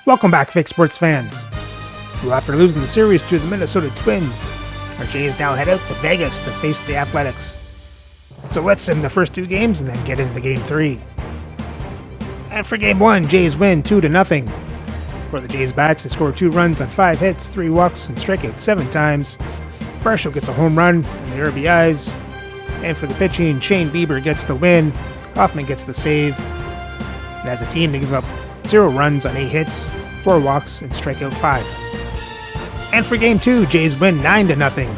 Welcome back, Fake Sports fans. Well, after losing the series to the Minnesota Twins, our Jays now head out to Vegas to face the Athletics. So let's sim the first two games and then get into Game 3. And for Game 1, Jays win 2-0. For the Jays bats, they score 2 runs on 5 hits, 3 walks, and strike out 7 times. Varsho gets a home run and the RBIs. And for the pitching, Shane Bieber gets the win, Hoffman gets the save. And as a team, they give up 0 runs on 8 hits, 4 walks, and strike out 5. And for Game 2, Jays win 9-0.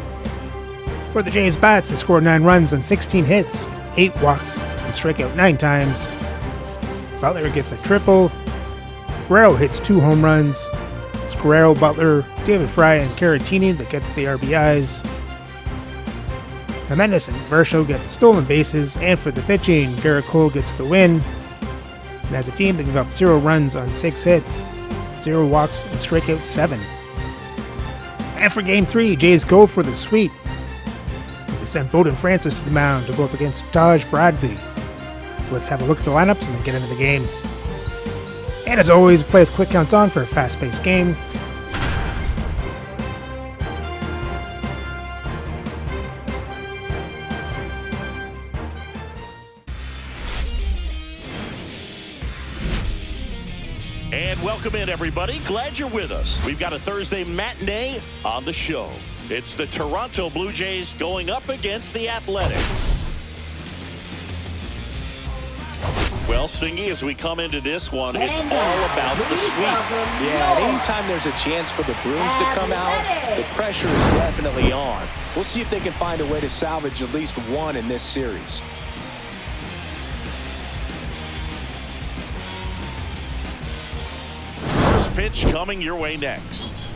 For the Jays bats, they score 9 runs on 16 hits, 8 walks, and strike out 9 times. Butler gets a triple. Guerrero hits 2 home runs. It's Guerrero, Butler, David Fry, and Caratini that get the RBIs. Jimenez and Varsho get the stolen bases, and for the pitching, Garrett Cole gets the win. And as a team, they give up 0 runs on 6 hits, 0 walks, and strike out 7. And for Game 3, Jays go for the sweep. They sent Bowden Francis to the mound to go up against Taj Bradley. So let's have a look at the lineups and then get into the game. And as always, play with quick counts on for a fast-paced game. And welcome in, everybody. Glad you're with us. We've got a Thursday matinee on the show. It's the Toronto Blue Jays going up against the Athletics. Well, Singy, as we come into this one, it's all about the sweep. Yeah, and anytime there's a chance for the Bruins to come out, the pressure is definitely on. We'll see if they can find a way to salvage at least one in this series. First pitch coming your way next.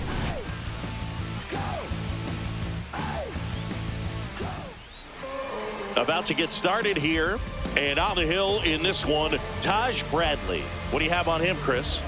About to get started here, and on the hill in this one, Taj Bradley. What do you have on him, Chris?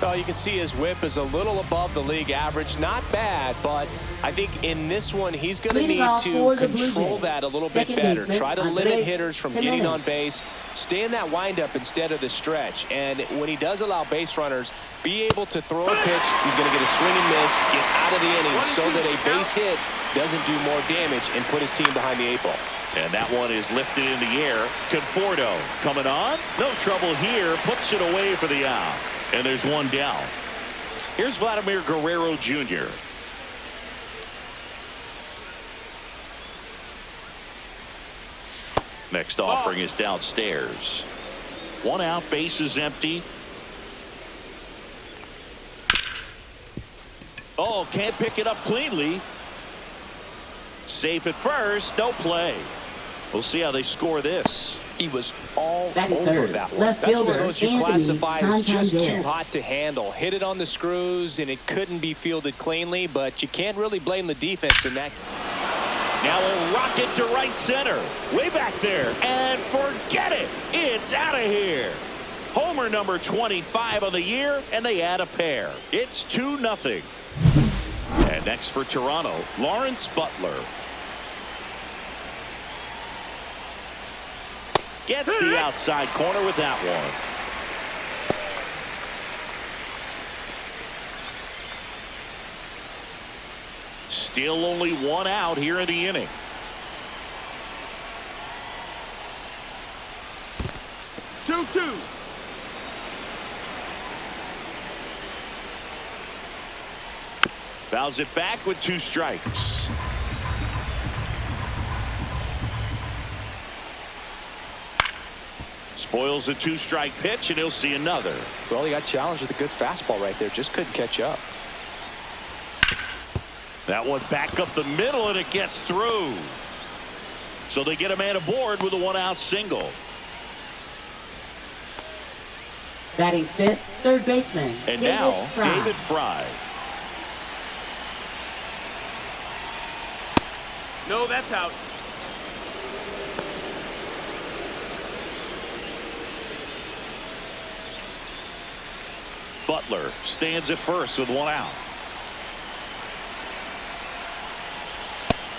Well, you can see his whip is a little above the league average. Not bad, but I think in this one, he's going to need to control that a little bit better. Try to limit hitters from getting on base. Stay in that windup instead of the stretch. And when he does allow base runners, be able to throw a pitch. He's going to get a swing and miss, get out of the inning so that a base hit doesn't do more damage and put his team behind the 8 ball. And that one is lifted in the air. Conforto coming on. No trouble here. Puts it away for the out. And there's one down. Here's Vladimir Guerrero Jr. Next offering is downstairs. 1 out, base is empty. Oh, can't pick it up cleanly. Safe at first, no play. We'll see how they score this. He was all over that one. That's one of those you classify as just too hot to handle. Hit it on the screws, and it couldn't be fielded cleanly, but you can't really blame the defense in that. Now a rocket to right center. Way back there. And forget it. It's out of here. Homer number 25 of the year, and they add a pair. It's 2-0. And next for Toronto, Lawrence Butler. Gets the outside corner with that one. Still only 1 out here in the inning. Two. Fouls it back with 2 strikes. Spoils the 2-strike pitch, and he'll see another. Well, he got challenged with a good fastball right there. Just couldn't catch up. That one back up the middle, and it gets through. So they get a man aboard with a 1-out single. Batting 5th, third baseman. And now, David Fry. No, that's out. Butler stands at first with 1 out.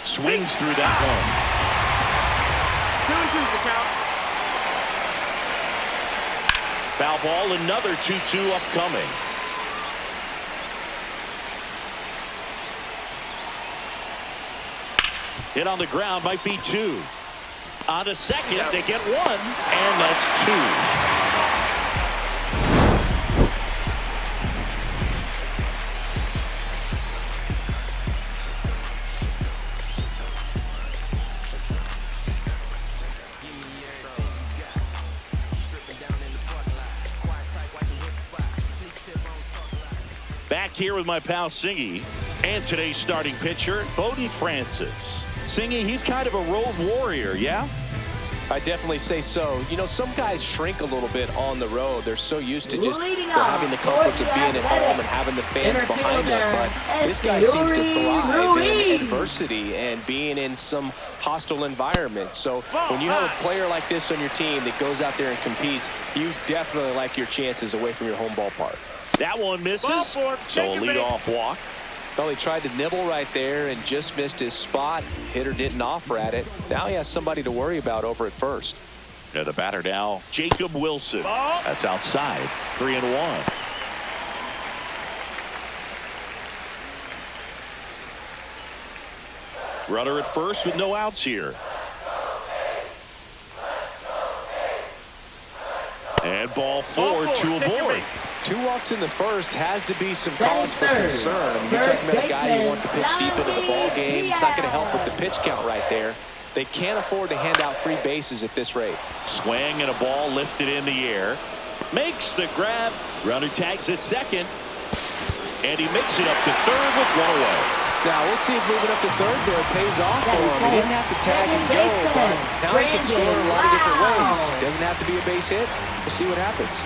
Swings through that one. 2-2 the count. Foul ball, another 2-2 upcoming. Hit on the ground might be 2. On to second, they get 1, and that's 2. Back here with my pal Singy and today's starting pitcher, Bowden Francis. Singy, he's kind of a road warrior, yeah? I definitely say so. You know, some guys shrink a little bit on the road. They're so used to just having the comforts of being at home and having the fans behind them. But this guy seems to thrive in adversity and being in some hostile environment. So when you have a player like this on your team that goes out there and competes, you definitely like your chances away from your home ballpark. That one misses, so a leadoff walk. Well, he tried to nibble right there and just missed his spot. Hitter didn't offer at it. Now he has somebody to worry about over at first. And the batter now, Jacob Wilson. That's outside, 3-1. Runner at first with no outs here. And ball 4, 2 aboard. 2 walks in the first has to be some cause for concern. I mean, you're talking about a guy you want to pitch deep into the ball game. It's not going to help with the pitch count right there. They can't afford to hand out free bases at this rate. Swing and a ball lifted in the air. Makes the grab. Runner tags at second. And he makes it up to third with 1 away. Now, we'll see if moving up to third there pays off for him. He didn't have to tag and go, but now he can score in a lot of different ways. Doesn't have to be a base hit. We'll see what happens.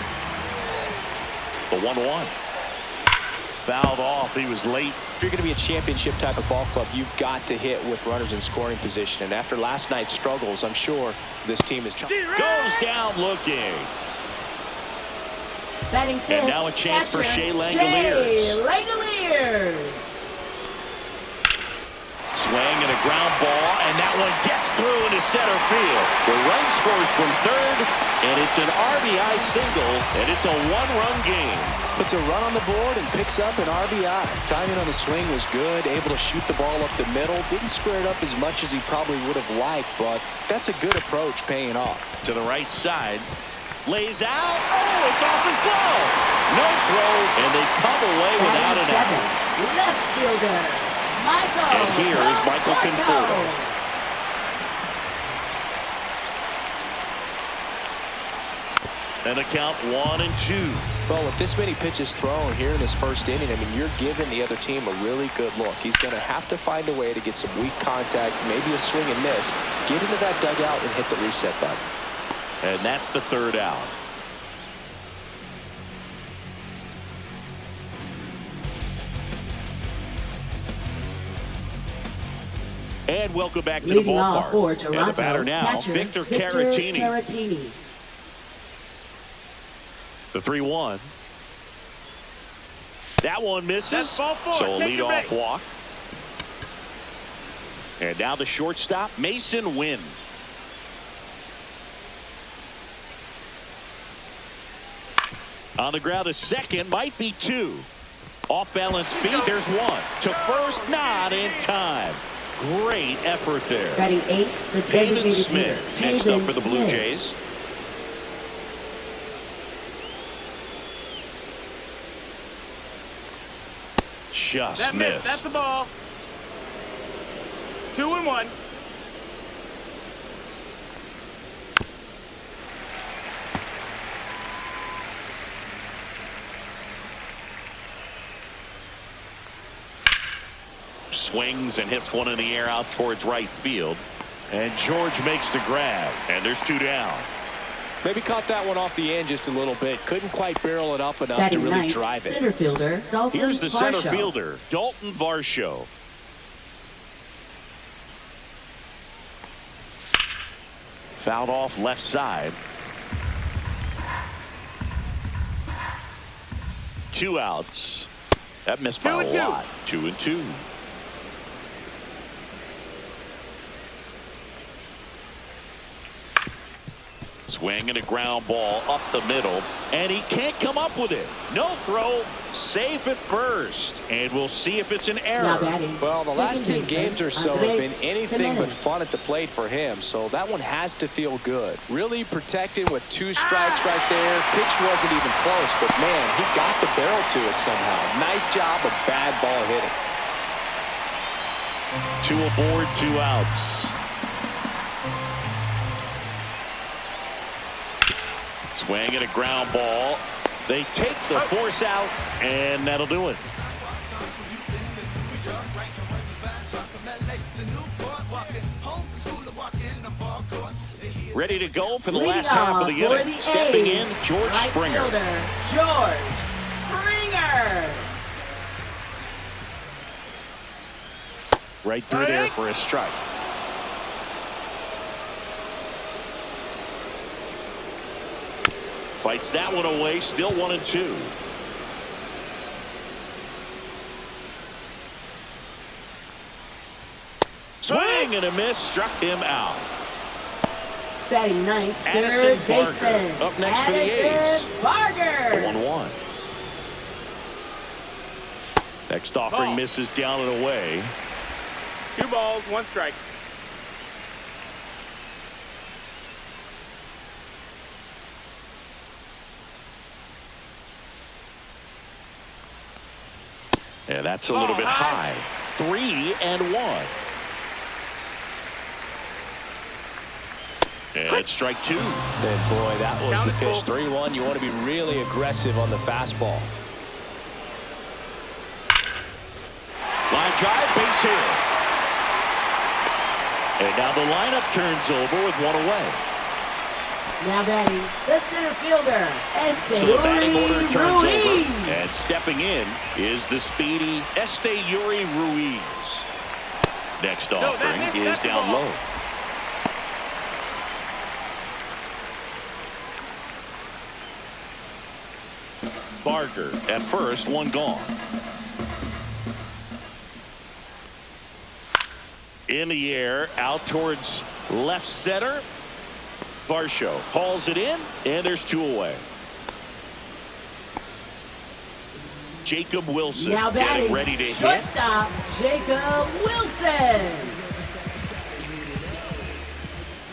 The 1-1. Fouled off. He was late. If you're going to be a championship type of ball club, you've got to hit with runners in scoring position. And after last night's struggles, I'm sure this team is... Goes down looking. And now a chance for Shea Langoliers. Swing and a ground ball, and that one gets through into center field. The run scores from third, and it's an RBI single, and it's a 1-run game. Puts a run on the board and picks up an RBI. Timing on the swing was good, able to shoot the ball up the middle. Didn't square it up as much as he probably would have liked, but that's a good approach paying off. To the right side, lays out. Oh, it's off his glove. No throw, and they come away without an out. Left fielder. And here is Michael Conforto. And a count 1-2. Well, with this many pitches thrown here in his first inning, I mean, you're giving the other team a really good look. He's going to have to find a way to get some weak contact, maybe a swing and miss, get into that dugout and hit the reset button. And that's the third out. And welcome back to the ballpark. And the batter now, Victor Caratini. The 3-1. That one misses. So a leadoff walk. And now the shortstop, Mason Wynn. On the ground, a second, might be 2. Off balance feet, there's 1. To first, not in time. Great effort there. Batting 8, the Peyton Smith next up for the Blue Jays. Just missed. That's the ball. 2-1. Swings and hits one in the air out towards right field. And George makes the grab. And there's 2 down. Maybe caught that one off the end just a little bit. Couldn't quite barrel it up enough Batting to really 9th, drive it. Center fielder, Dalton Here's the center Varsho. fielder, Dalton Varsho. Fouled off left side. 2 outs. That missed by a lot. 2-2. Swinging a ground ball up the middle, and he can't come up with it. No throw, safe at first, and we'll see if it's an error. Well, the last 10 games or so have been anything but fun at the plate for him, so that one has to feel good. Really protected with 2 strikes right there. Pitch wasn't even close, but man, he got the barrel to it somehow. Nice job of bad ball hitting. 2 aboard, 2 outs. Swinging a ground ball. They take the force out, and that'll do it. Ready to go for the last half of the inning. Stepping in, George Springer. George Springer. Right through there for a strike. Fights that one away, still 1-2. Swing and a miss, struck him out. Batting ninth, Addison third Barger baseman. up next for the A's. Barger. 1-1. Next offering misses down and away. 2 balls, 1 strike. And that's a little bit high. 3-1. And it's strike 2. And boy, that was the pitch. 3-1. You want to be really aggressive on the fastball. Line drive, base hit. And now the lineup turns over with 1 away. Now batting, the center fielder, So the batting order turns Ruiz. over. And stepping in is the speedy Esteury Ruiz. Next offering is down low. Barger at first, 1 gone. In the air, out towards left center. Varsho hauls it in, and there's 2 away. Jacob Wilson Now batting, getting ready to hit. shortstop, Jacob Wilson.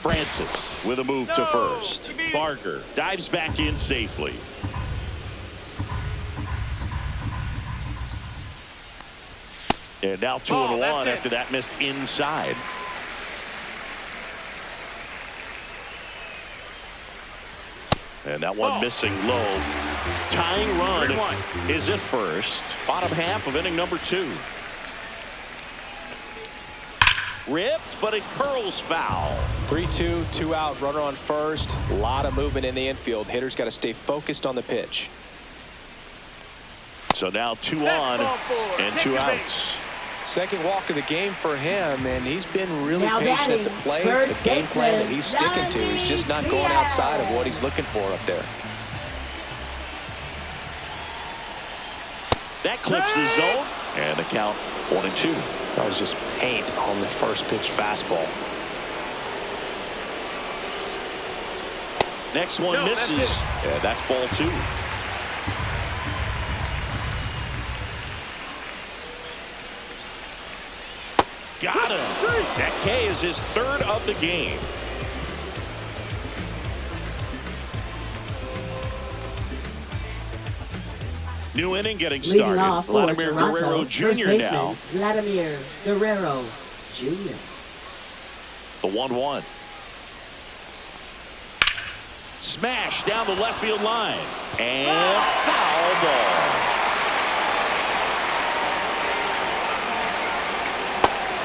Francis with a move to first. Barger dives back in safely. And now 2-1 after that missed inside. And that one missing low. Tying run is at first. Bottom half of inning number 2. Ripped, but it curls foul. 3-2, 2 out, runner on first. A lot of movement in the infield. Hitters got to stay focused on the pitch. So now 2 on and 2 outs. Second walk of the game for him, and he's been really Now patient batting, at the plate. first The game plan that baseman, he's sticking to, he's just not going outside of what he's looking for up there. That clips the zone, and the count 1-2. That was just paint on the first pitch fastball. Next one misses, and that's ball 2. Got him. That K is his 3rd of the game. New inning getting Leading started. off for Vladimir Toronto, Guerrero first Jr. baseman, now. Vladimir Guerrero Jr. The 1-1. Smash down the left field line. And foul ball.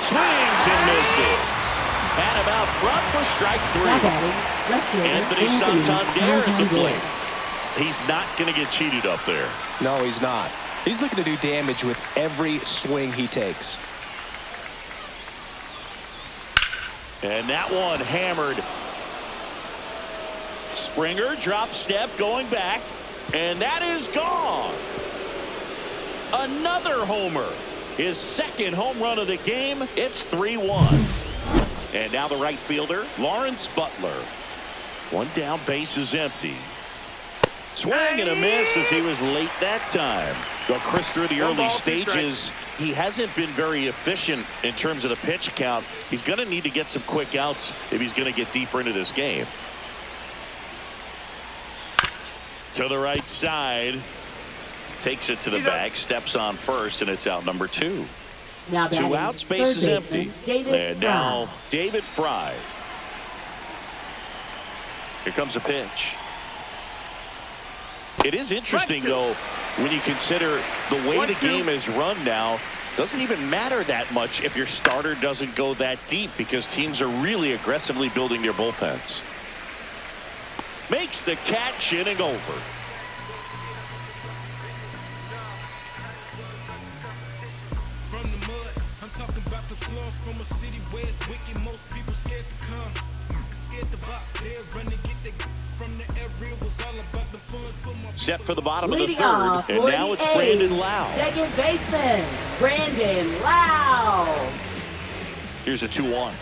Swings and misses. And about front for strike 3. Now batting, left fielder Anthony Santander at the plate. He's not going to get cheated up there. No, he's not. He's looking to do damage with every swing he takes. And that one hammered. Springer drop step going back. And that is gone. Another homer. His 2nd home run of the game. It's 3-1. And now the right fielder, Lawrence Butler. One down, base is empty. Swing and a miss as he was late that time. Well, Chris, through the early stages, he hasn't been very efficient in terms of the pitch count. He's going to need to get some quick outs if he's going to get deeper into this game. To the right side. Takes it to the bag, steps on first, and it's out number 2. Now 2 outs, base is empty. And now David Fry. Here comes a pitch. It is interesting, though, when you consider the way the game is run now. Doesn't even matter that much if your starter doesn't go that deep, because teams are really aggressively building their bullpens. Makes the catch, inning over. From a city where it's wicked, most people scared to come. Scared to box, they're running, get the from the area was all about the fun. Set for the bottom of the Leading third, off and now it's Brandon Lau. Second baseman, Brandon Lau. Here's a 2-1.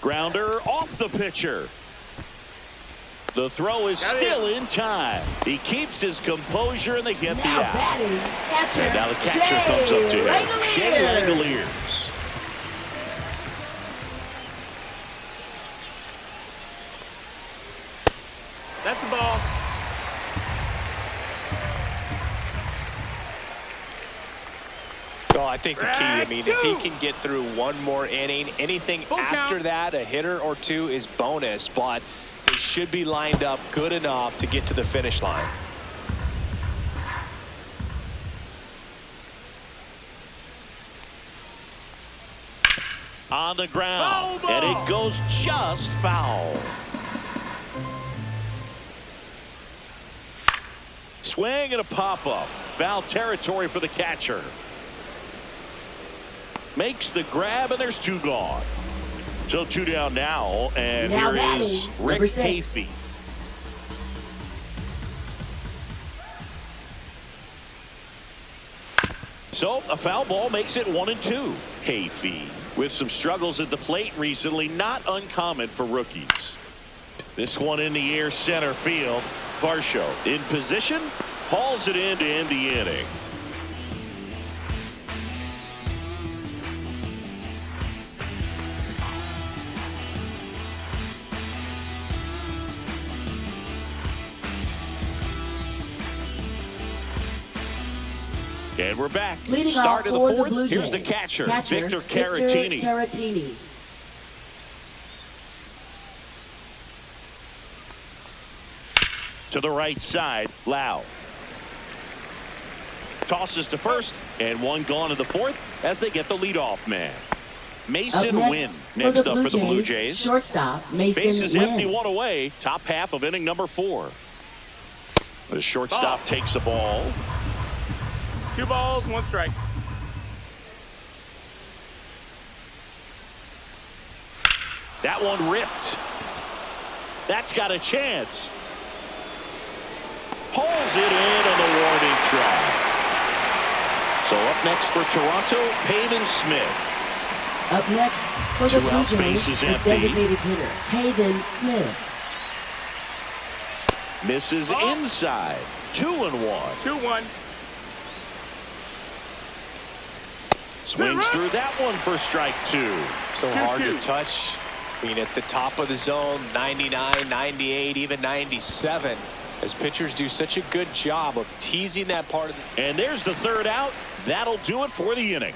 Grounder off the pitcher. The throw is still in time. He keeps his composure, and they get the out. Batting, catcher, and now the catcher comes up to him. Shea Langoliers. That's the ball. So I think the key, I mean, if he can get through one more inning, anything after that, a hitter or two is bonus, but they should be lined up good enough to get to the finish line. On the ground, and it goes just foul. Swing and a pop-up. Foul territory for the catcher. Makes the grab, and there's 2 gone. So 2 down now, and now here is Rick Hafey. So a foul ball makes it 1-2. Hafey with some struggles at the plate recently, not uncommon for rookies. This one in the air, center field. Varsho in position, hauls it in to end the inning. And we're back. Leading Start of the off for fourth. the Blue Here's the Jays. catcher Victor Caratini. Caratini. To the right side, Lau. Tosses to first, and 1 gone in the fourth as they get the leadoff man. Mason Wynn next up for the Blue Jays. Shortstop, Mason Base is Wynn. empty, 1 away. Top half of inning number 4. The shortstop takes the ball. 2 balls, 1 strike. That one ripped. That's got a chance. Pulls it in on the warning track. So up next for Toronto, Pavin Smith. Up next for the 2 Blue outs, base Jays, is the empty. designated hitter, Pavin Smith. Misses inside. 2-1. 2-1. Swings through that one for strike 2. So hard to touch. I mean, at the top of the zone, 99, 98, even 97. As pitchers do such a good job of teasing that part of the... And there's the 3rd out. That'll do it for the inning.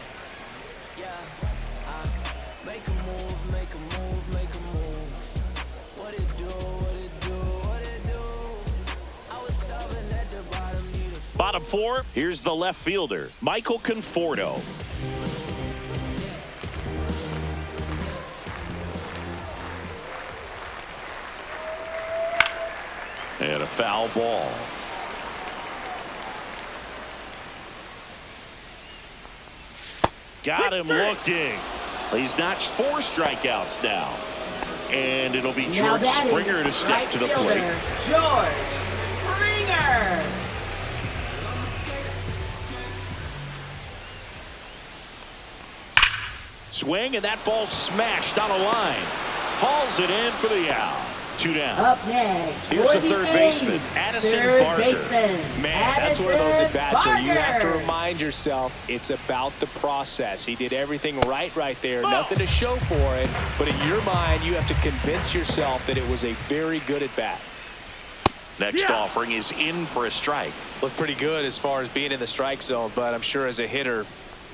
Bottom 4, here's the left fielder, Michael Conforto. And a foul ball. Got him looking. He's notched 4 strikeouts now. And it'll be George Springer to step to the plate. George Springer. Swing, and that ball smashed on a line. Hauls it in for the out. 2 down. Up next, Here's for the third baseman, A's, Addison third Barker. baseman, Man, that's one of those at-bats where you have to Barker. remind yourself it's about the process. He did everything right there. Nothing to show for it, but in your mind, you have to convince yourself that it was a very good at-bat. Next offering is in for a strike. Looked pretty good as far as being in the strike zone, but I'm sure as a hitter,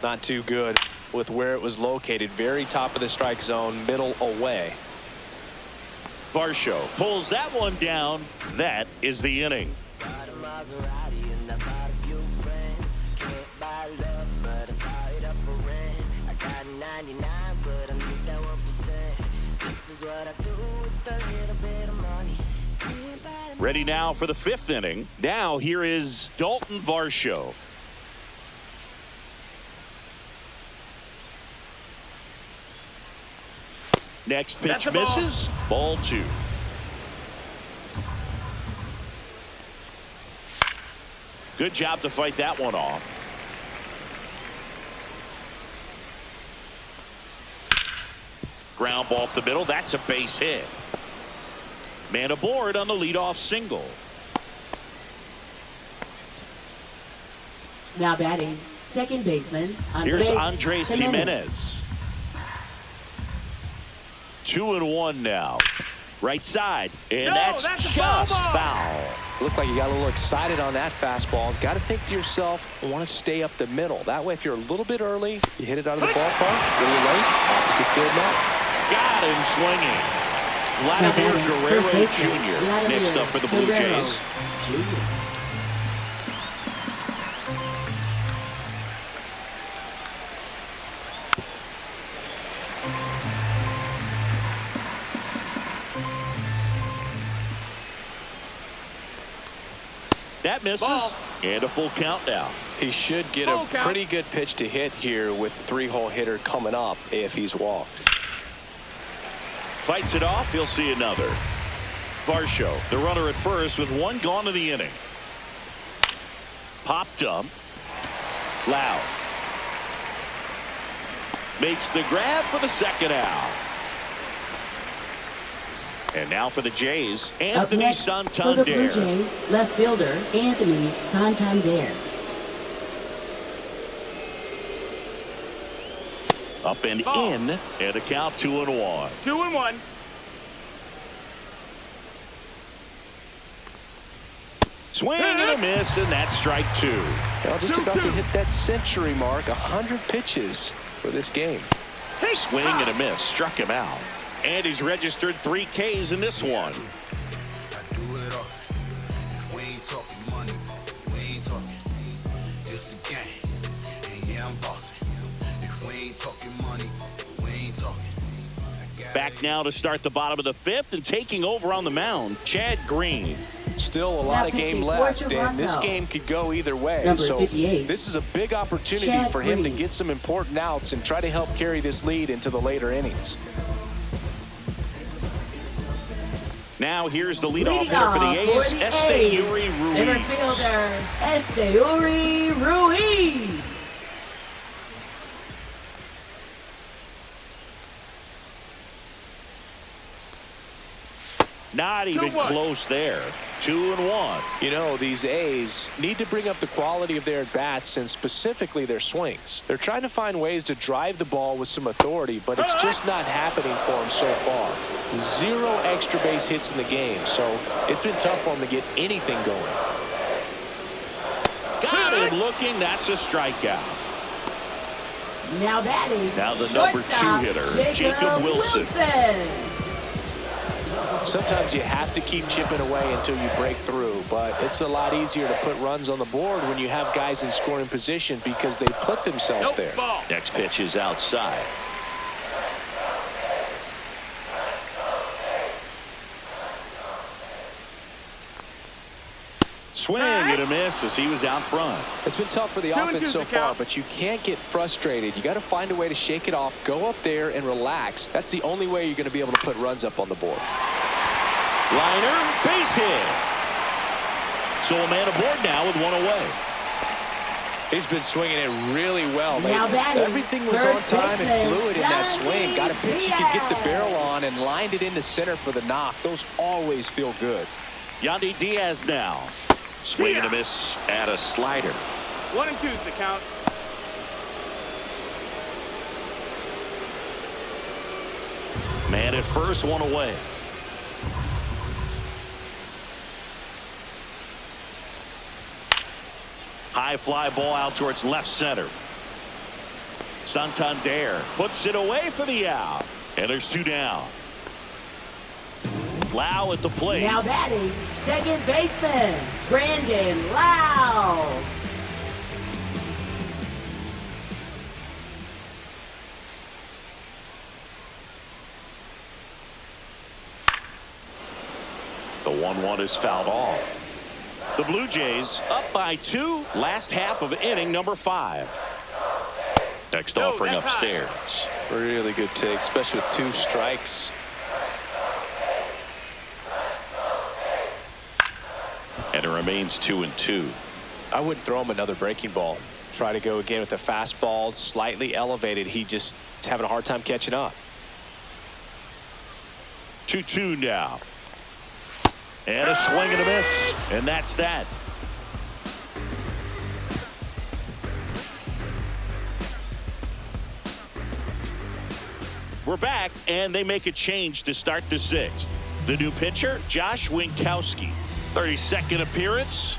not too good with where it was located. Very top of the strike zone, middle away. Varsho pulls that one down. That is the inning. Ready now for the 5th inning. Now here is Dalton Varsho. Next pitch misses. Ball 2. Good job to fight that one off. Ground ball up the middle. That's a base hit. Man aboard on the leadoff single. Now batting, second baseman, Here's Andres Jimenez. 2-1 now. Right side, and that's just foul. Looked like you got a little excited on that fastball. Got to think to yourself, I want to stay up the middle. That way, if you're a little bit early, you hit it out of the ballpark. Really late, opposite field net. Got him swinging. Vladimir Guerrero Jr. next up for the Blue Jays. That misses, and a full count now. He should get a pretty good pitch to hit here with the 3-hole hitter coming up if he's walked. Fights it off. He'll see another. Varsho, the runner at first with 1 gone in the inning. Popped up. Loud. Makes the grab for the second out. And now for the Jays, Anthony Up next, Santander. for the Blue Jays, left fielder Anthony Santander. Up and in, and a count 2-1. 2-1. Swing and a miss, and that's strike 2. Well, just about to hit that century mark. 100 pitches for this game. Swing and a miss, struck him out. And he's registered 3 Ks in this one. I do it all. If we ain't talking money, we ain't talking. It's the game. And yeah, I'm bossing. If we ain't talking money, we ain't talking. Back now to start the bottom of the 5th and taking over on the mound, Chad Green. Still a lot of game left, and this game could go either way. Number so 58. This is a big opportunity Chad for him to Green. get some important outs and try to help carry this lead into the later innings. Now here's the leadoff hitter for the A's, Esteury Center Ruiz. fielder, Esteury Ruiz. Not even 2-1. close there. 2-1. You know, these A's need to bring up the quality of their at-bats and specifically their swings. They're trying to find ways to drive the ball with some authority, but it's just not happening for them so far. 0 extra base hits in the game, so it's been tough for them to get anything going. Got him looking. That's a strikeout. Now batting, Now the number 2 shortstop, hitter, Jacob Wilson. Sometimes you have to keep chipping away until you break through, but it's a lot easier to put runs on the board when you have guys in scoring position because they put themselves there. Ball. Next pitch is outside. Swing and a miss as he was out front. It's been tough for the 2-2 offense so the far, count. but you can't get frustrated. You got to find a way to shake it off, go up there and relax. That's the only way you're going to be able to put runs up on the board. Liner, base hit. So a man aboard now with 1 away. He's been swinging it really well. Now batting, Everything was on time and fluid in that swing. Got a pitch he could get the barrel on and lined it into center for the knock. Those always feel good. Yandy Diaz now. Swing and a miss at a slider. 1 and 2's the count. Man at first, one away. High fly ball out towards left center. Santander puts it away for the out. And there's 2 down. Lau at the plate. Now batting, second baseman, Brandon Lau. The 1-1 is fouled off. The Blue Jays up by 2. Last half of inning number 5. Next offering upstairs. Really good take, especially with 2 strikes. And it remains 2 and 2. I wouldn't throw him another breaking ball. Try to go again with the fastball, slightly elevated. He just is having a hard time catching up. 2-2 now. And a swing and a miss. And that's that. We're back, and they make a change to start the 6th. The new pitcher, Josh Winkowski. 32nd appearance.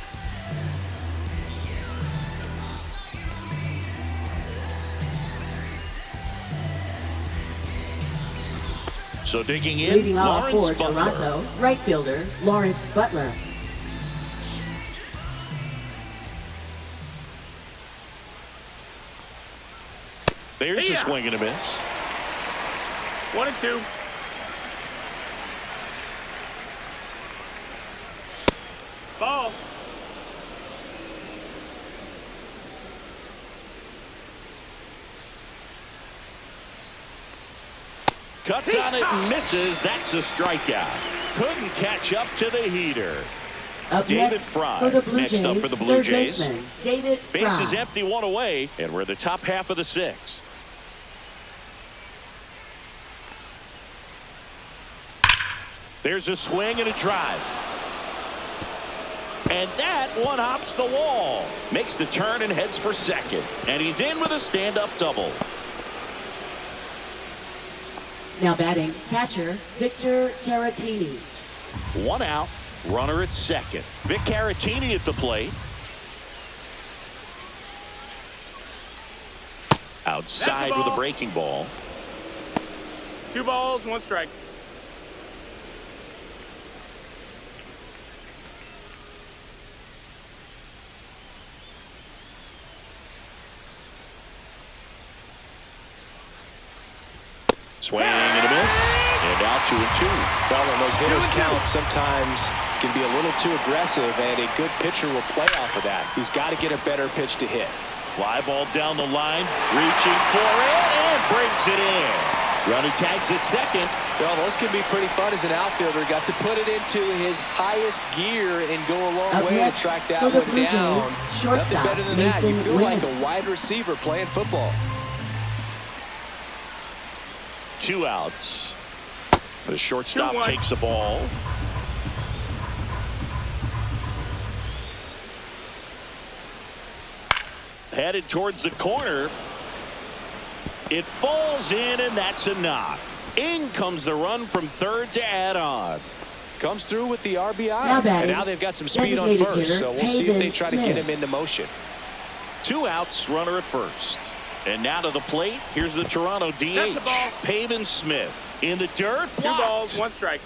So digging in, Leading off Lawrence for Butler. Toronto, right fielder Lawrence Butler. There's a swing and a miss. 1 and 2. Ball. Cuts on it and misses. That's a strikeout. Couldn't catch up to the heater. Up David next Fry for the Blue next Jays, up for the Blue third Jays. baseman, David Base is Fry. empty, 1 away, and we're the top half of the 6th. There's a swing and a drive. And that one hops the wall. Makes the turn and heads for second. And he's in with a stand-up double. Now batting, catcher Victor Caratini. 1 out, runner at second. Vic Caratini at the plate. Outside with a breaking ball. 2 balls, 1 strike. Swing and a miss. And out 2 and 2. Well, when those hitters count, sometimes can be a little too aggressive, and a good pitcher will play off of that. He's got to get a better pitch to hit. Fly ball down the line, reaching for it, and brings it in. Runner tags at second. Well, those can be pretty fun as an outfielder. Got to put it into his highest gear and go a long Up way to next track that for the one Blue down. Jays, shortstop, Nothing better than that. You Mason feel like Wynn. a wide receiver playing football. 2 outs. The shortstop 2-1. takes the ball. Headed towards the corner. It falls in, and that's a knock. In comes the run from third to add on. Comes through with the RBI. Now batting, And now they've got some speed on designated first, hitter, so we'll see if they Hayden try to get Smith. him into motion. 2 outs, runner at first. And now to the plate. Here's the Toronto That's the DH. ball. Pavin Smith in the dirt. 2 Blocked. balls, 1 strike.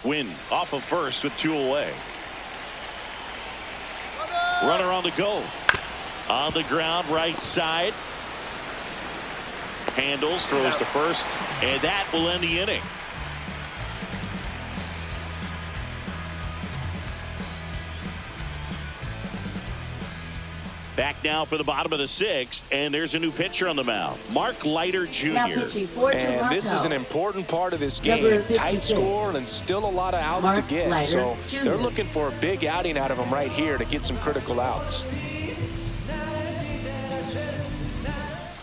Win off of first with 2 away. Runner on the go. On the ground, right side. Handles, throws to first, and that will end the inning. Back now for the bottom of the 6th, and there's a new pitcher on the mound, Mark Leiter Jr. Now pitching for And Toronto. this is an important part of this Number game. 56. Tight score and still a lot of outs Mark to get. Leiter So Jr. they're looking for a big outing out of him right here to get some critical outs.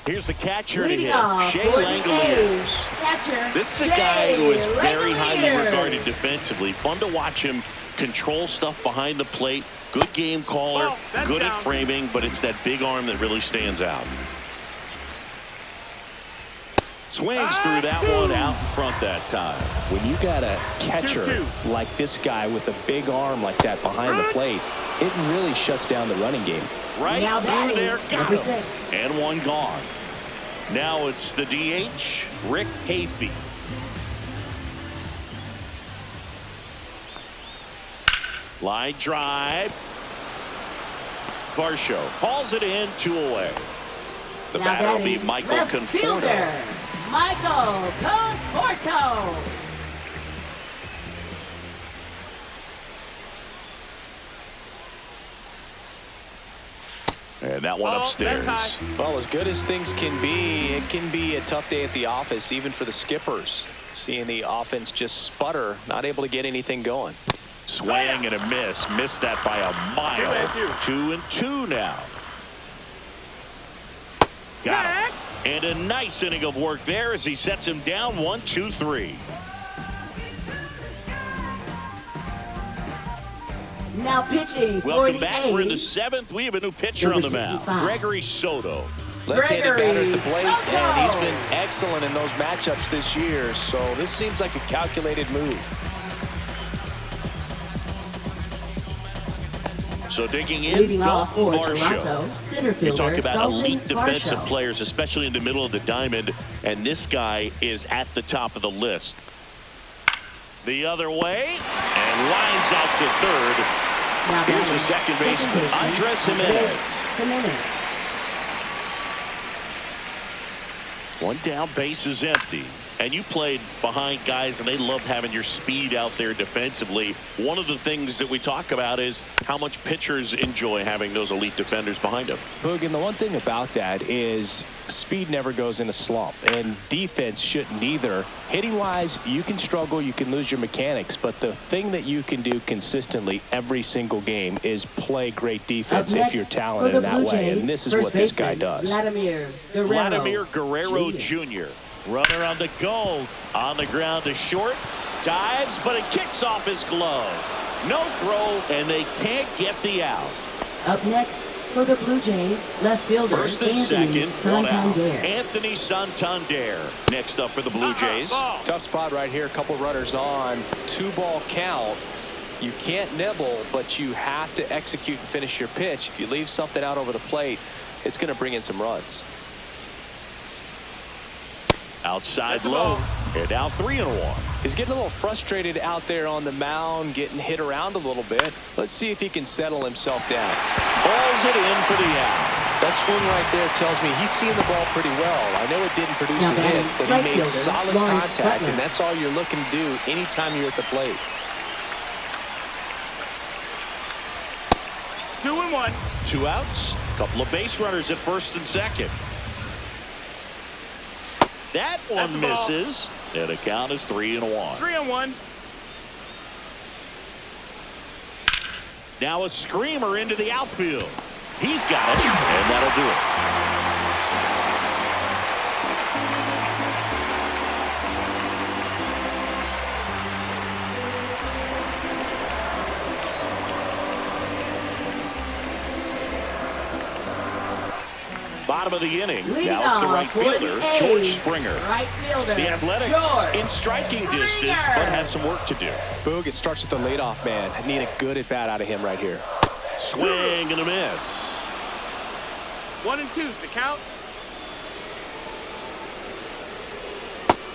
Here's the catcher to Leading hit, off Shea for the Langoliers. A's, catcher, This is a guy who is very highly Langoliers. regarded defensively. Fun to watch him control stuff behind the plate. Good game caller, Oh, that's good down. at framing, but it's that big arm that really stands out. Swings through that one out in front that time. When you got a catcher 2-2. like this guy with a big arm like that behind the plate, it really shuts down the running game. Right Now through batting, there, got number him. 6. And one gone. Now it's the DH, Rick Hafey. Line drive. Varsho hauls it in, 2 away. The Now batter will be batting, Michael left Conforto. fielder, Michael Conforto. And that one Oh, upstairs. that's high. Well, as good as things can be, it can be a tough day at the office, even for the skippers. Seeing the offense just sputter, not able to get anything going. Swing and a miss. Missed that by a mile. 2-2 now. Got him. And a nice inning of work there as he sets him down 1-2-3. Now pitching for Welcome the back. A's. We're in the 7th. We have a new pitcher Number on the mound, 65. Gregory Soto. Left-handed batter at the Gregory plate, and he's Soto. been excellent in those matchups this year. So this seems like a calculated move. So digging in, Leading off for Dalton Toronto, Varsho. center You fielder talk about Dalton elite defensive Varsho. players, especially in the middle of the diamond, and this guy is at the top of the list. The other way, and lines out to third. Now Here's batting, the second baseman, Andres Jimenez. One down, base is empty. And you played behind guys, and they loved having your speed out there defensively. One of the things that we talk about is how much pitchers enjoy having those elite defenders behind them. Boog, and the one thing about that is speed never goes in a slump, and defense shouldn't either. Hitting-wise, you can struggle, you can lose your mechanics, but the thing that you can do consistently every single game is play great defense if you're talented in that way, and this is what this guy does. Vladimir Guerrero Jr. Runner on the go. On the ground to short. Dives, but it kicks off his glove. No throw, and they can't get the out. Up next for the Blue Jays, left fielder First and Anthony second, one out. Santander. Anthony Santander next up for the Blue Jays. Tough spot right here. A couple runners on. 2-ball count. You can't nibble, but you have to execute and finish your pitch. If you leave something out over the plate, it's going to bring in some runs. Outside low. And now 3-1. He's getting a little frustrated out there on the mound, getting hit around a little bit. Let's see if he can settle himself down. Hauls it in for the out. That swing right there tells me he's seeing the ball pretty well. I know it didn't produce Now a batting, hit, but right he made fielder, solid Lawrence contact, Butler. and that's all you're looking to do anytime you're at the plate. 2-1. 2 outs. Couple of base runners at first and second. That That's one the ball. misses. And the count is 3-1. 3-1. Now a screamer into the outfield. He's got it, and that'll do it. Bottom of the inning. Leading Now it's the off right for fielder, the George A's, Springer. Right fielder, The Athletics George in striking Springer. distance, but have some work to do. Boog, it starts with the leadoff man. I need a good at-bat out of him right here. Swing and a miss. 1-2's the count.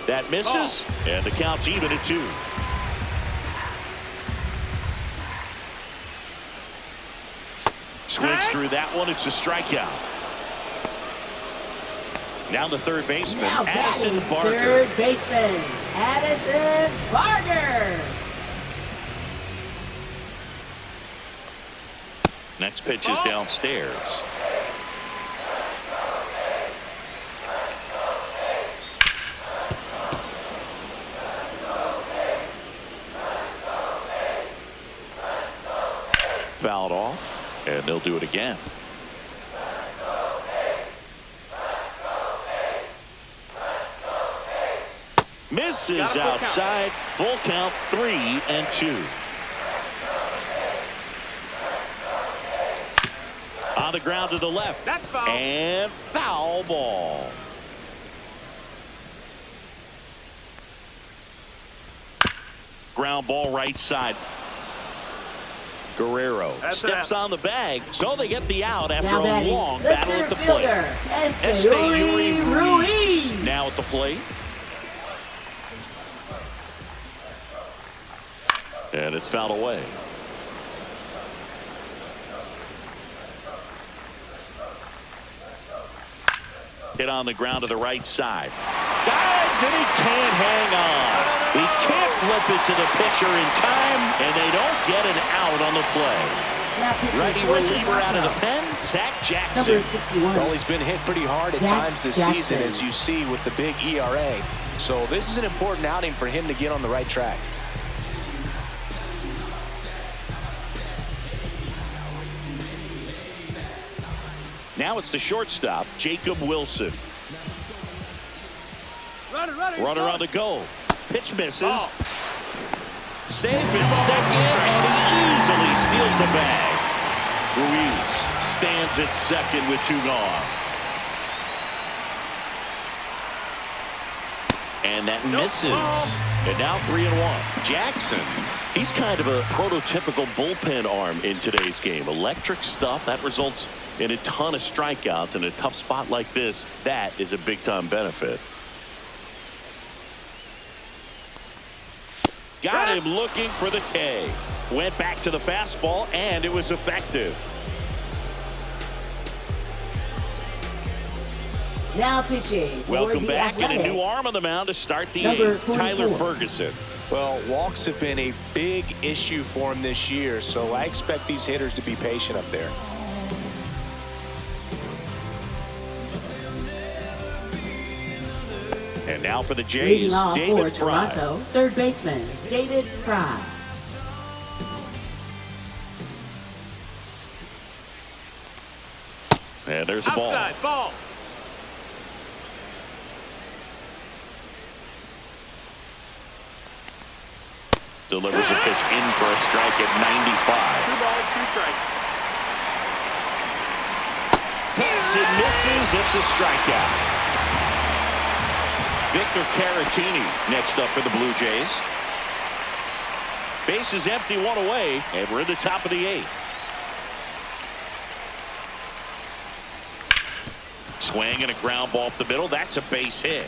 That misses, and the count's even at 2. Swings through that one. It's a strikeout. Now the third baseman, Now Addison batting, Barker. third baseman, Addison Barker. Next pitch is downstairs. fouled off, and they'll do it again. Misses outside. Full count, 3-2. On the ground to the left. That's foul. And foul ball. Ground ball right side. Guerrero steps on the bag, so they get the out after a long battle at the plate. Ruiz now at the plate. And it's fouled away. Hit on the ground to the right side. Dives, and he can't hang on. He can't flip it to the pitcher in time, and they don't get an out on the play. Righty reliever out of the pen, Zach Jackson. Number 61. Well, he's been hit pretty hard at times this season, as you see with the big ERA. So this is an important outing for him to get on the right track. Now it's the shortstop, Jacob Wilson. Runner on the go. Pitch misses. Safe at second, and he easily steals the bag. Ruiz stands at second with 2 gone. And that misses. And now 3-1. Jackson, he's kind of a prototypical bullpen arm in today's game. Electric stuff that results in a ton of strikeouts in a tough spot like this. That is a big-time benefit. Got him looking for the K. Went back to the fastball, and it was effective. Now pitching. Welcome back, and a new arm on the mound to start the 8th, Tyler Ferguson. Well, walks have been a big issue for him this year, so I expect these hitters to be patient up there. And now for the Jays, David Fry. Toronto, third baseman, David Fry. And there's the ball. Outside ball. Delivers a pitch in for a strike at 95. 2 balls, 2 strikes. Hits and misses. It's a strikeout. Victor Caratini next up for the Blue Jays. Base is empty, 1 away, and we're in the top of the 8th. Swing and a ground ball up the middle. That's a base hit.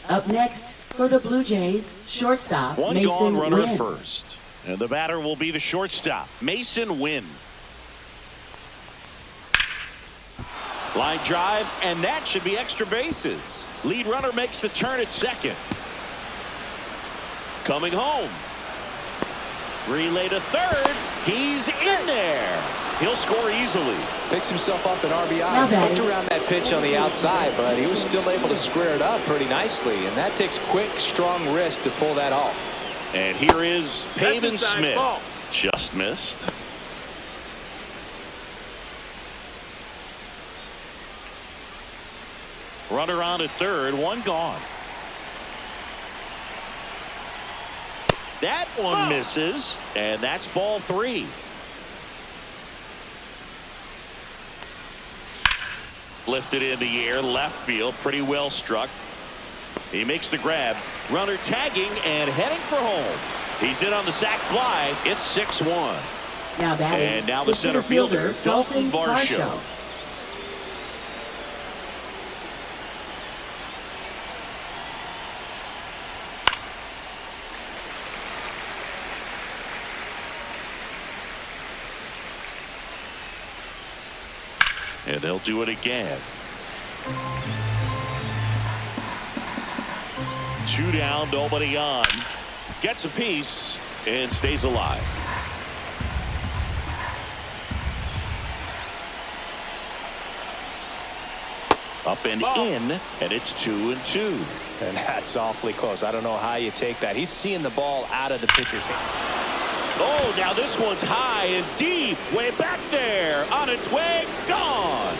Up next for the Blue Jays, shortstop, One Mason gone, runner Wynn. at first. And the batter will be the shortstop, Mason Wynn. Line drive, and that should be extra bases. Lead runner makes the turn at second. Coming home. Relay to third. He's in there. He'll score easily. Picks himself up an RBI. Hooked around that pitch on the outside, but he was still able to square it up pretty nicely. And that takes quick, strong wrist to pull that off. And here is Pavin Smith. Ball. Just missed. Runner on at third, 1 gone. That one misses, and that's ball 3. Lifted in the air, left field, pretty well struck. He makes the grab. Runner tagging and heading for home. He's in on the sac fly. It's 6-1. Now batting, and now the center fielder, Dalton Varsho. And they'll do it again. 2 down, nobody on. Gets a piece and stays alive. Up and in, and it's 2-2. And that's awfully close. I don't know how you take that. He's seeing the ball out of the pitcher's hand. Oh, now this one's high and deep, way back there, on its way, gone.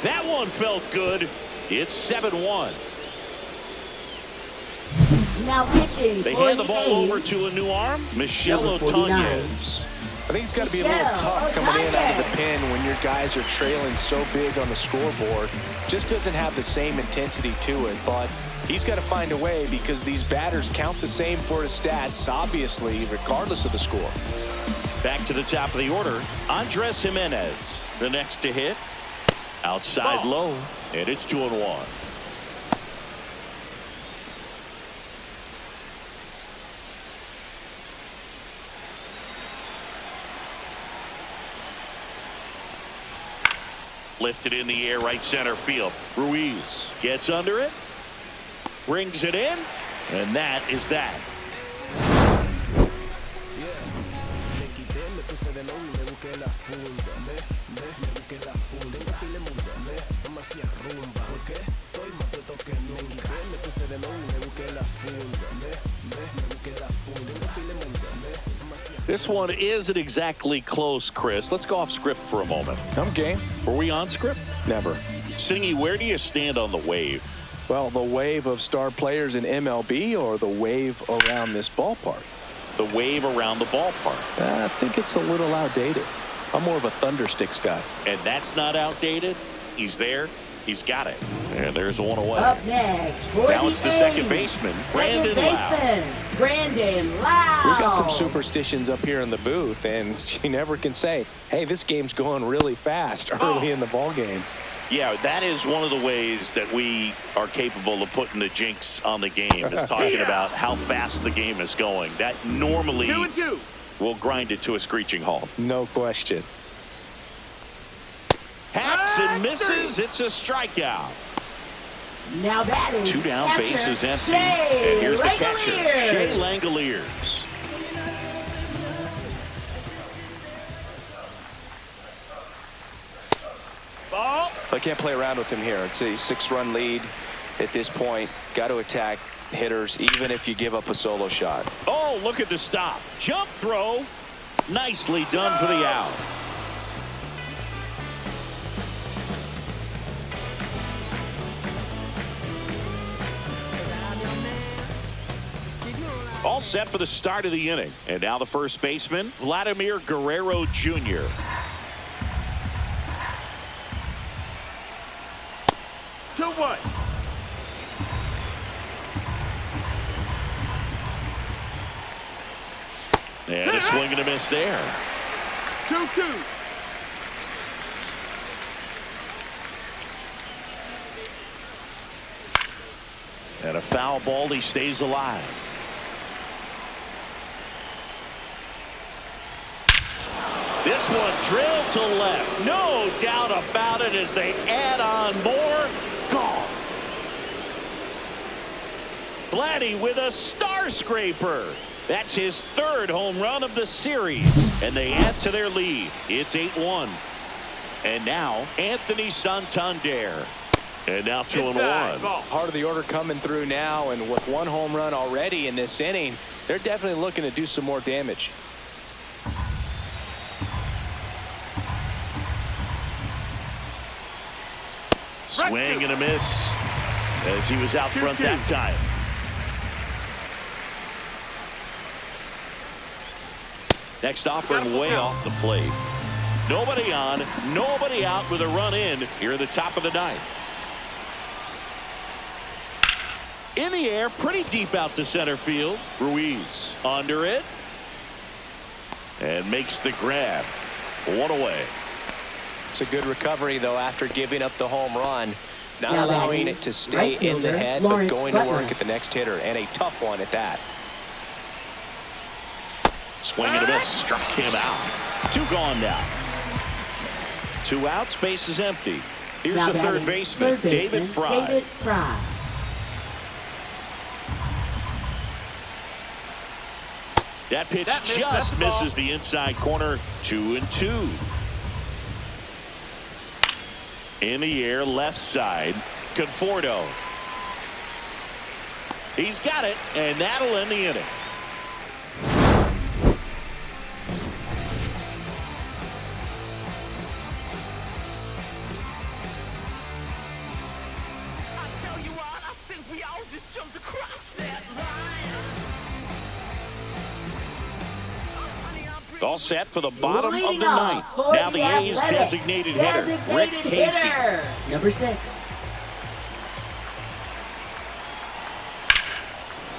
That one felt good. It's 7-1. Now pitching. They hand the ball over to a new arm, Michelle Otanez. I think it's got to be a little tough coming in out of the pen when your guys are trailing so big on the scoreboard. Just doesn't have the same intensity to it, but he's got to find a way because these batters count the same for his stats, obviously, regardless of the score. Back to the top of the order, Andres Jimenez, the next to hit. Outside low, and it's 2-1. Lifted in the air, right center field. Ruiz gets under it, brings it in, and that is that. This one isn't exactly close, Chris. Let's go off script for a moment. I'm game. Were we on script? Never. Singy, where do you stand on the wave? Well, the wave of star players in MLB or the wave around this ballpark? The wave around the ballpark. I think it's a little outdated. I'm more of a thundersticks guy. And that's not outdated. He's there. He's got it. And there's one away. Up next, for now it's the second baseman, Brandon Lau. Brandon Lau. We've got some superstitions up here in the booth, and you never can say, hey, this game's going really fast early in the ball game. Yeah, that is one of the ways that we are capable of putting the jinx on the game, is talking about how fast the game is going. That normally 2-2. will grind it to a screeching halt. No question. Hacks and misses. It's a strikeout. Now batting. 2 down, catcher, base is empty. Shea And here's the Langoliers. catcher, Shea Langoliers. Ball. I can't play around with him here. It's a 6-run lead at this point. Got to attack hitters, even if you give up a solo shot. Oh, look at the stop. Jump throw. Nicely done for the out. All set for the start of the inning. And now the first baseman, Vladimir Guerrero Jr. Two one. And a swing and a miss there. 2-2. And a foul ball. He stays alive. This one drilled to left. No doubt about it as they add on more. Gone. Vladdy with a star scraper. That's his 3rd home run of the series. And they add to their lead. It's 8-1. And now Anthony Santander. And now 2-1. Heart of the order coming through now, and with 1 home run already in this inning, they're definitely looking to do some more damage. Swing and a miss as he was out front that time. Next offering way off the plate. Nobody on, nobody out with a run in here at the top of the 9th. In the air, pretty deep out to center field. Ruiz under it. And makes the grab. 1 away. It's a good recovery, though, after giving up the home run. Not Now allowing batting, it to stay right in the fielder, head, Lawrence but going to Butler. work at the next hitter, and a tough one at that. Swing and a miss. Struck him out. 2 gone now. 2 outs. Base is empty. Here's Now the batting, third baseman, David Fry. David Fry. That pitch That missed just that ball. misses the inside corner. 2-2. In the air, left side. Conforto. He's got it, and that'll end the inning. All set for the bottom of the ninth. Now the A's designated hitter, Rick Hayfield. Number 6.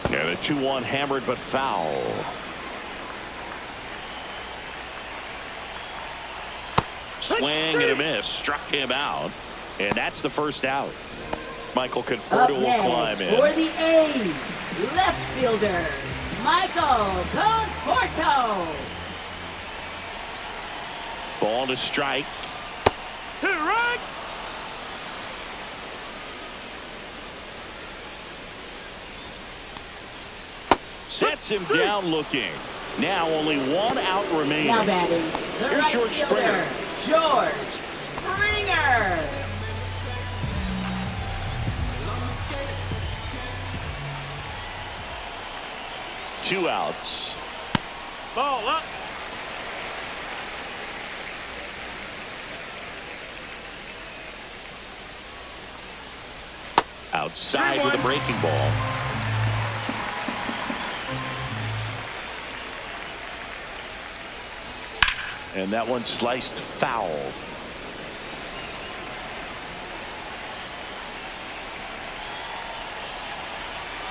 And a 2-1 hammered but foul. Swing and a miss. Struck him out. And that's the first out. Michael Conforto will climb in. For the A's, left fielder, Michael Conforto. Ball to strike. Hit it right. Sets him down looking. Now only one out remaining. Now batting, the Here's right George fielder, Springer. George Springer. Two outs. Ball up. Outside with a breaking ball. And that one sliced foul.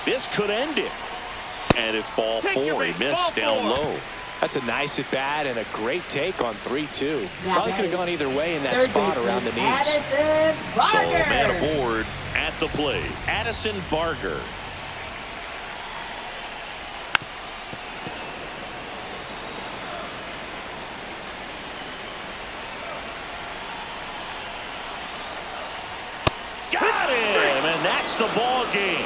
This could end it. And it's ball 4. He missed down low. That's a nice at bat and a great take on 3-2. Probably could have gone either way in that Third spot baseman, around the knees. Addison So Barger. man aboard at the plate. Addison Barger. Got him, and that's the ball game.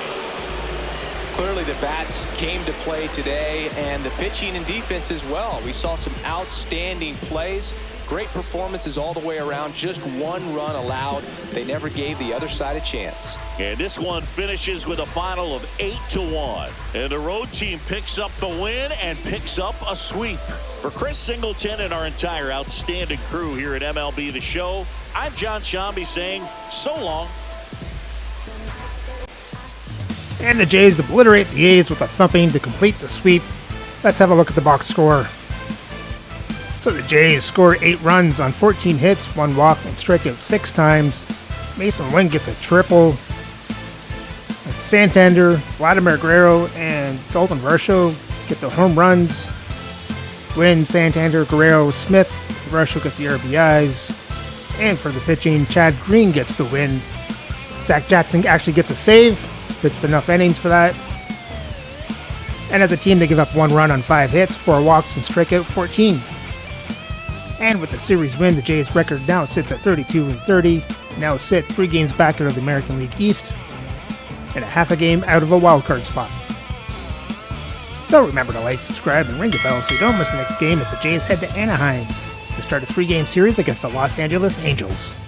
Clearly the bats came to play today, and the pitching and defense as well. We saw some outstanding plays, great performances all the way around. Just one run allowed. They never gave the other side a chance. And this one finishes with a final of 8-1. And the road team picks up the win and picks up a sweep. For Chris Singleton and our entire outstanding crew here at MLB The Show, I'm John Shambi saying so long. And the Jays obliterate the A's with a thumping to complete the sweep. Let's have a look at the box score. So the Jays score 8 runs on 14 hits, 1 walk, and strike out 6 times. Mason Wynn gets a triple. Santander, Vladimir Guerrero, and Dalton Varsho get the home runs. Wynn, Santander, Guerrero, Smith, Varsho get the RBIs. And for the pitching, Chad Green gets the win. Zach Jackson actually gets a save. Pitched enough innings for that. And as a team, they give up 1 run on 5 hits, 4 walks, and strike out 14. And with the series win, the Jays' record now sits at 32-30. Now sit 3 games back out of the American League East, and a half a game out of a wildcard spot. So remember to like, subscribe, and ring the bell so you don't miss the next game as the Jays head to Anaheim to start a 3-game series against the Los Angeles Angels.